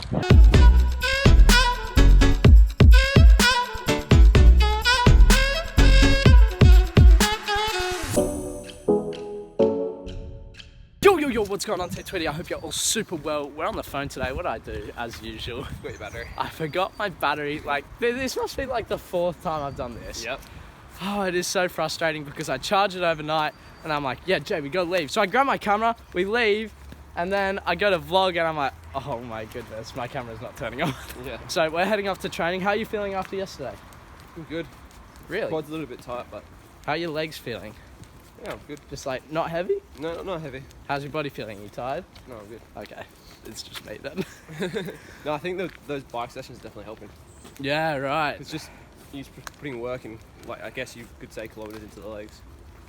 Yo, what's going on, Twitty? I hope you're all super well. We're on the phone today. What did I do, as usual? Forgot your battery. I forgot my battery. Like, this must be like the 4th time I've done this. Yep. Oh, it is so frustrating because I charge it overnight and I'm like, yeah, Jay, we gotta leave. So I grab my camera, we leave, and then I go to vlog and I'm like, oh my goodness, my camera's not turning on. Yeah. So we're heading off to training. How are you feeling after yesterday? I'm good. Really? Quad's a little bit tight, but... How are your legs feeling? Yeah, I'm good. Just like, not heavy? No, not heavy. How's your body feeling? Are you tired? No, I'm good. Okay, it's just me then. No, I think those bike sessions are definitely helping. Yeah, right. It's just you putting work in, like, I guess you could say kilometres into the legs.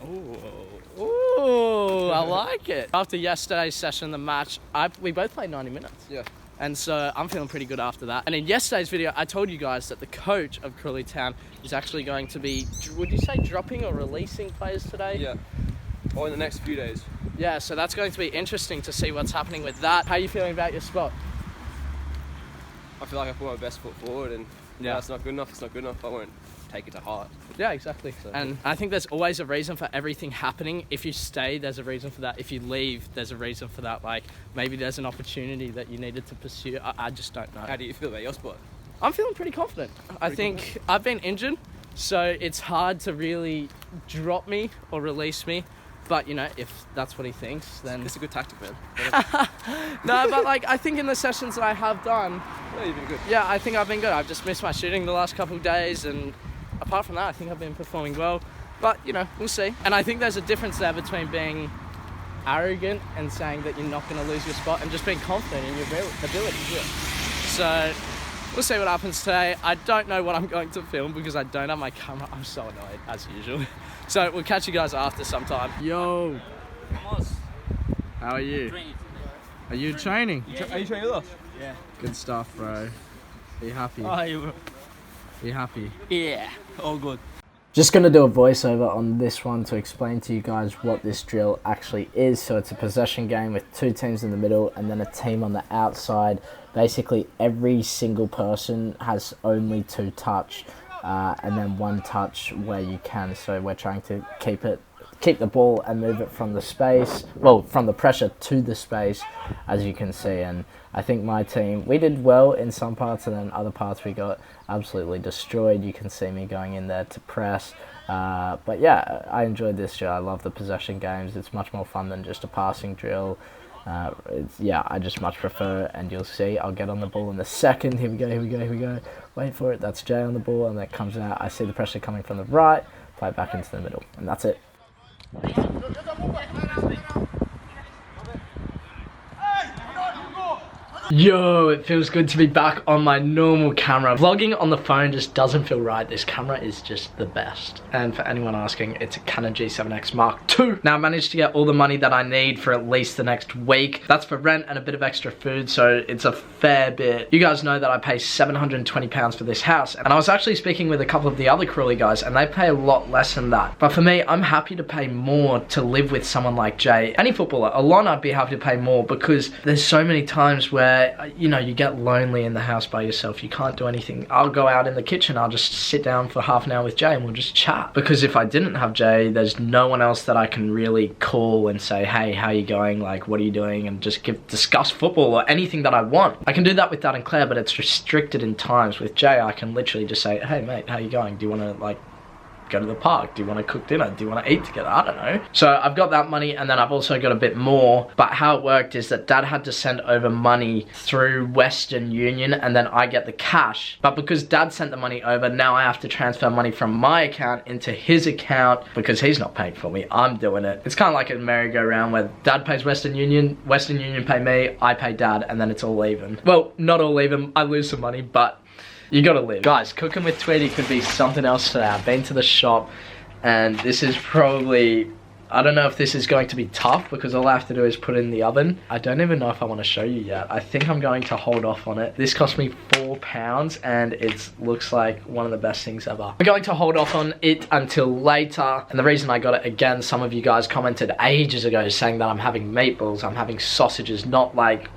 Ooh, I like it. After yesterday's session, the match, we both played 90 minutes. Yeah. And so I'm feeling pretty good after that. And in yesterday's video, I told you guys that the coach of Crawley Town is actually going to be, would you say dropping or releasing players today? Yeah. Or in the next few days. Yeah, so that's going to be interesting to see what's happening with that. How are you feeling about your spot? I feel like I put my best foot forward, and yeah, it's not good enough. It's not good enough. I won't take it to heart. Yeah, exactly. So, and I think there's always a reason for everything happening. If you stay, there's a reason for that. If you leave, there's a reason for that. Like, maybe there's an opportunity that you needed to pursue. I just don't know. How do you feel about your spot? I'm feeling pretty confident. I think I've been injured, so it's hard to really drop me or release me. But, you know, if that's what he thinks, then... It's a good tactic, man. No, but, like, I think in the sessions that I have done... No, you've been good. Yeah, I think I've been good. I've just missed my shooting the last couple of days, and apart from that, I think I've been performing well. But, you know, we'll see. And I think there's a difference there between being arrogant and saying that you're not going to lose your spot and just being confident in your abilities. Yeah. So, we'll see what happens today. I don't know what I'm going to film because I don't have my camera. I'm so annoyed, as usual. So, we'll catch you guys after sometime. Yo! How are you? Are you training? Are you training with us? Yeah. Good stuff, bro. Are you happy? How are you, bro? Are you happy? Yeah, all good. Just going to do a voiceover on this one to explain to you guys what this drill actually is. So it's a possession game with 2 teams in the middle and then a team on the outside. Basically, every single person has only 2 touch and then 1 touch where you can. So we're trying to keep the ball and move it from the space, well, from the pressure to the space, as you can see. And I think my team, we did well in some parts, and then other parts we got absolutely destroyed. You can see me going in there to press. But yeah, I enjoyed this drill. I love the possession games. It's much more fun than just a passing drill. Yeah, I just much prefer, and you'll see, I'll get on the ball in the second. Here we go. Wait for it. That's Jay on the ball, and that comes out. I see the pressure coming from the right, play it back into the middle, and that's it. Yo, it feels good to be back on my normal camera. Vlogging on the phone just doesn't feel right. This camera is just the best. And for anyone asking, it's a Canon G7X Mark II. Now, I managed to get all the money that I need for at least the next week. That's for rent and a bit of extra food, so it's a fair bit. You guys know that I pay £720 for this house, and I was actually speaking with a couple of the other Crawley guys, and they pay a lot less than that. But for me, I'm happy to pay more to live with someone like Jay. Any footballer, Alon, I'd be happy to pay more, because there's so many times where, you know, you get lonely in the house by yourself. You can't do anything. I'll go out in the kitchen. I'll just sit down for half an hour with Jay and we'll just chat. Because if I didn't have Jay, there's no one else that I can really call and say, hey, how you going? Like, what are you doing? And just discuss football or anything that I want. I can do that with Dad and Claire, but it's restricted in times. With Jay, I can literally just say, hey, mate, how you going? Do you want to, like, go to the park? Do you want to cook dinner? Do you want to eat together? I don't know. So I've got that money, and then I've also got a bit more. But how it worked is that Dad had to send over money through Western Union, and then I get the cash. But because Dad sent the money over, now I have to transfer money from my account into his account because he's not paying for me. I'm doing it. It's kind of like a merry-go-round where Dad pays Western Union pay me, I pay Dad, and then it's all even. Well, not all even. I lose some money, but you gotta live. Guys, cooking with Tweety could be something else today. I've been to the shop, and this is probably, I don't know if this is going to be tough because all I have to do is put it in the oven. I don't even know if I want to show you yet. I think I'm going to hold off on it. This cost me £4 and it looks like one of the best things ever. I'm going to hold off on it until later. And the reason I got it, again, some of you guys commented ages ago saying that I'm having meatballs, I'm having sausages, not like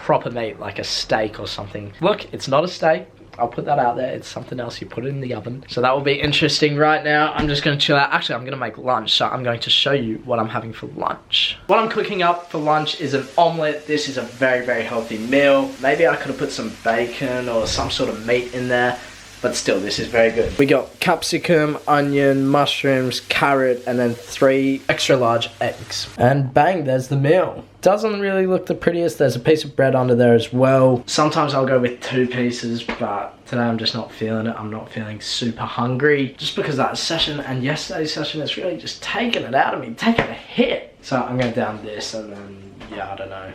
proper meat, like a steak or something. Look, it's not a steak. I'll put that out there. It's something else. You put it in the oven. So that will be interesting. Right now, I'm just going to chill out. Actually, I'm going to make lunch. So I'm going to show you what I'm having for lunch. What I'm cooking up for lunch is an omelette. This is a very, very healthy meal. Maybe I could have put some bacon or some sort of meat in there. But still, this is very good. We got capsicum, onion, mushrooms, carrot, and then 3 extra large eggs. And bang, there's the meal. Doesn't really look the prettiest. There's a piece of bread under there as well. Sometimes I'll go with 2 pieces, but today I'm just not feeling it. I'm not feeling super hungry. Just because that session and yesterday's session is really just taking it out of me, taking a hit. So I'm going to down this and then, yeah, I don't know.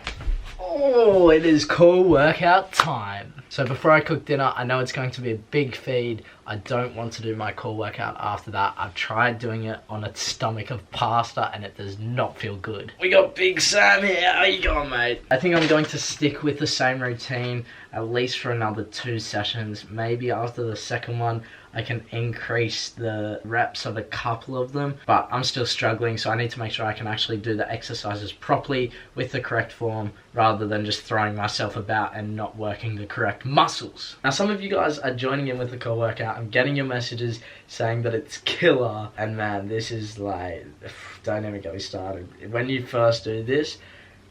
Oh, it is core workout time. So before I cook dinner, I know it's going to be a big feed. I don't want to do my core workout after that. I've tried doing it on a stomach of pasta and it does not feel good. We got Big Sam here. How you going, mate? I think I'm going to stick with the same routine at least for another 2 sessions. Maybe after the second one, I can increase the reps of a couple of them, but I'm still struggling, so I need to make sure I can actually do the exercises properly with the correct form rather than just throwing myself about and not working the correct muscles. Now, some of you guys are joining in with the core workout. I'm getting your messages saying that it's killer, and man, this is like, don't even get me started. When you first do this,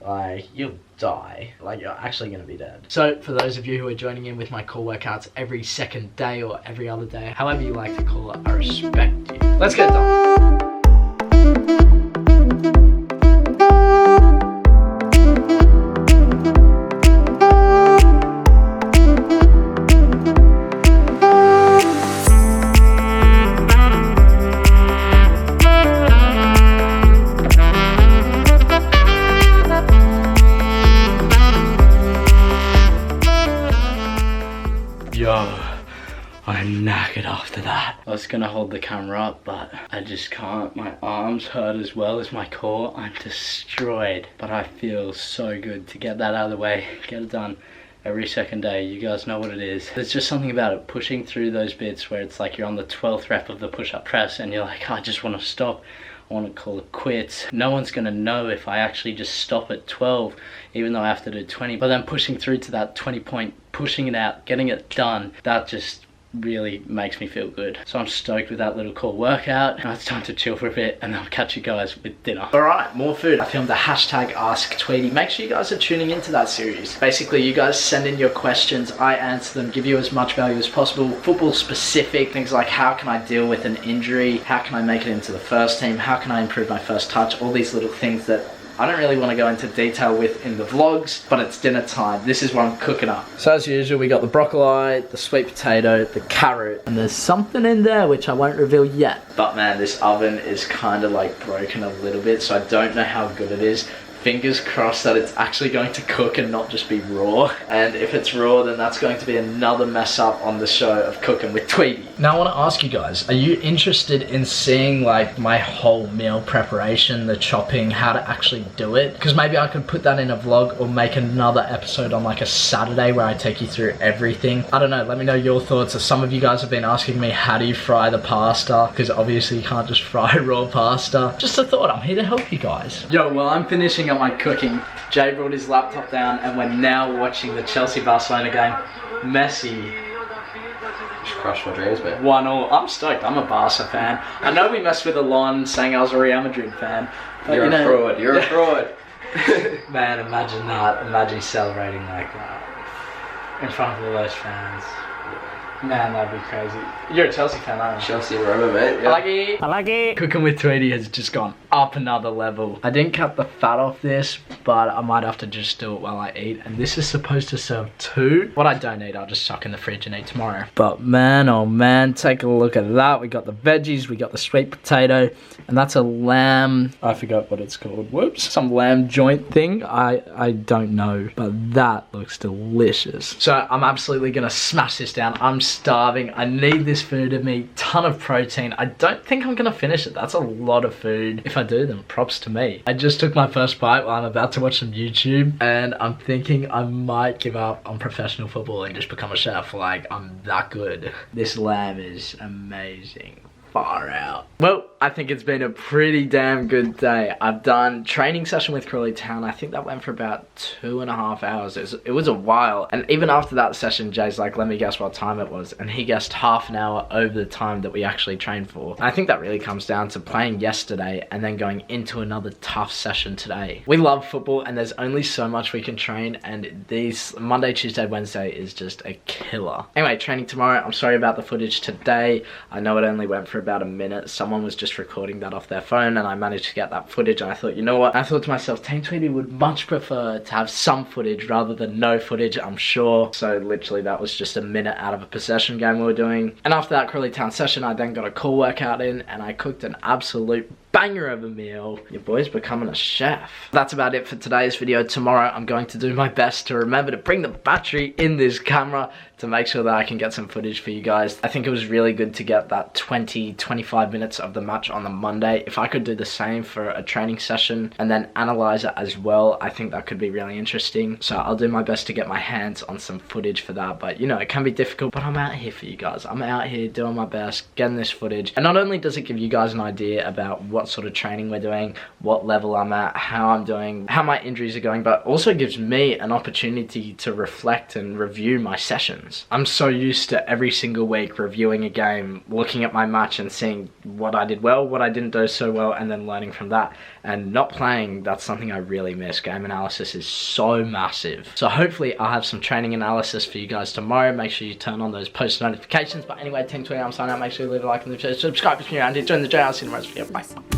like, you'll die. Like, you're actually gonna be dead. So for those of you who are joining in with my core workouts every second day or every other day, however you like to call it, I respect you. Let's get it done. Yo, I'm knackered after that. I was gonna hold the camera up, but I just can't. My arms hurt as well as my core. I'm destroyed, but I feel so good to get that out of the way, get it done every second day. You guys know what it is. There's just something about it, pushing through those bits where it's like you're on the 12th rep of the push-up press and you're like, I just want to stop. I want to call it quits. No one's gonna know if I actually just stop at 12, even though I have to do 20. But then pushing through to that 20 point, pushing it out, getting it done, that just really makes me feel good. So I'm stoked with that little core workout. Now it's time to chill for a bit and I'll catch you guys with dinner. All right, more food. I filmed the hashtag Ask Tweety. Make sure you guys are tuning into that series. Basically, you guys send in your questions, I answer them, give you as much value as possible. Football specific, things like how can I deal with an injury? How can I make it into the first team? How can I improve my first touch? All these little things that I don't really want to go into detail with in the vlogs, but it's dinner time. This is what I'm cooking up. So as usual, we got the broccoli, the sweet potato, the carrot, and there's something in there which I won't reveal yet. But man, this oven is kind of like broken a little bit, so I don't know how good it is. Fingers crossed that it's actually going to cook and not just be raw. And if it's raw, then that's going to be another mess up on the show of Cooking with Tweety. Now I want to ask you guys, are you interested in seeing like my whole meal preparation, the chopping, how to actually do it? Because maybe I could put that in a vlog or make another episode on like a Saturday where I take you through everything. I don't know, let me know your thoughts. Some of you guys have been asking me, how do you fry the pasta? Because obviously you can't just fry raw pasta. Just a thought, I'm here to help you guys. Yo, well, I'm finishing up my cooking. Jay brought his laptop down and we're now watching the Chelsea-Barcelona game. Messi Just crushed my dreams, mate. 1-1. I'm stoked. I'm a Barca fan. I know we messed with Alon saying I was a Real Madrid fan. But You're a fraud. You're a fraud. Man, imagine that. Imagine celebrating like that in front of all those fans. Man, that'd be crazy. You're a Chelsea fan, aren't you? Chelsea forever, mate. Yeah. I like it. I like it. Cooking with Tweety has just gone up another level. I didn't cut the fat off this, but I might have to just do it while I eat. And this is supposed to serve 2. What I don't eat, I'll just chuck in the fridge and eat tomorrow. But man, oh man, take a look at that. We got the veggies, we got the sweet potato, and that's a lamb. I forgot what it's called. Whoops. Some lamb joint thing. I don't know, but that looks delicious. So I'm absolutely gonna smash this down. I'm starving. I need this food in me. Ton of protein. I don't think I'm gonna finish it. That's a lot of food. If I do, then props to me. I just took my first bite while I'm about to watch some YouTube, and I'm thinking I might give up on professional football and just become a chef. Like, I'm that good. This lamb is amazing. Far out. Well, I think it's been a pretty damn good day. I've done training session with Crawley Town. I think that went for about 2.5 hours. It was a while. And even after that session, Jay's like, let me guess what time it was. And he guessed half an hour over the time that we actually trained for. And I think that really comes down to playing yesterday and then going into another tough session today. We love football and there's only so much we can train, and these Monday, Tuesday, Wednesday is just a killer. Anyway, training tomorrow. I'm sorry about the footage today. I know it only went for about a minute. Someone was just recording that off their phone and I managed to get that footage, and I thought, you know what? I thought to myself, Team Tweedy would much prefer to have some footage rather than no footage, I'm sure. So literally that was just a minute out of a possession game we were doing. And after that Crawley Town session, I then got a core workout in and I cooked an absolute banger of a meal. Your boy's becoming a chef. That's about it for today's video. Tomorrow I'm going to do my best to remember to bring the battery in this camera to make sure that I can get some footage for you guys. I think it was really good to get that 20-25 minutes of the match on the Monday. If I could do the same for a training session and then analyze it as well, I think that could be really interesting. So I'll do my best to get my hands on some footage for that. But you know, it can be difficult, but I'm out here for you guys. I'm out here doing my best, getting this footage. And not only does it give you guys an idea about what sort of training we're doing, what level I'm at, how I'm doing, how my injuries are going, but also gives me an opportunity to reflect and review my sessions. I'm so used to every single week reviewing a game, looking at my match and seeing what I did well, what I didn't do so well, and then learning from that. And not playing, that's something I really miss. Game analysis is so massive. So hopefully I'll have some training analysis for you guys tomorrow. Make sure you turn on those post notifications. But anyway, Team Tweedy, I'm signing out. Make sure you leave a like and subscribe if you're new and join the channel. I'll see you in the next video. Bye.